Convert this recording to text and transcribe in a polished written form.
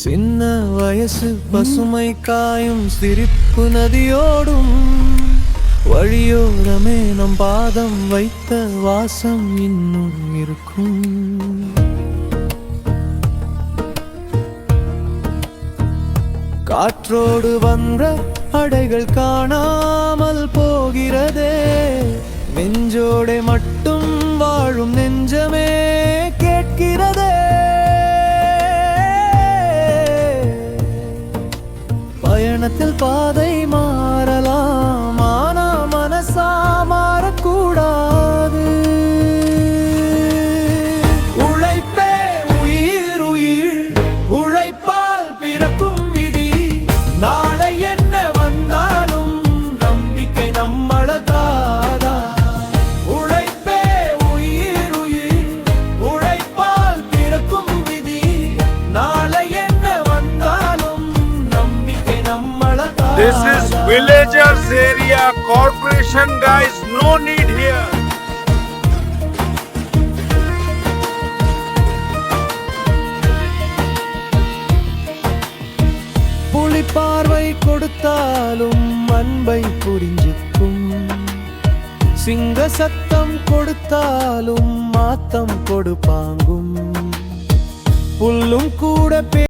சின்ன வயசு பசுமை காயும் சிரிப்பு நதியோடும் வழியோரமே நம் பாதம் வைத்த வாசம் இன்னும் இருக்கும். காற்றோடு வந்த அடைகள் காணாமல் போகிறதே, நெஞ்சோடே மட்டும் வாழும் நெஞ்சமே கேட்கிறதே. பயணத்தில் பாதை மாறலாம், ஆனா மனசா மாறக்கூடாது. உழைப்பே உயிர் உயிர், உழைப்பால் பிறக்கும் விதி. நாளை என்ன வந்தாலும் நம்பிக்கை நம்மளதாதா. உழைப்பே உயிர் உயிர், உழைப்பால் பிறக்கும் விதி. நாளை என்ன வந்தாலும் நம்பிக்கை நம்மளதாதா. This is villagers area, corporation guys, no need here. புலி பார்வை கொடுத்தாலும் அன்பை புரிஞ்சுக்கும், சிங்க சத்தம் கொடுத்தாலும் மாத்தம் கொடுப்பாங்கும். புல்லும் கூட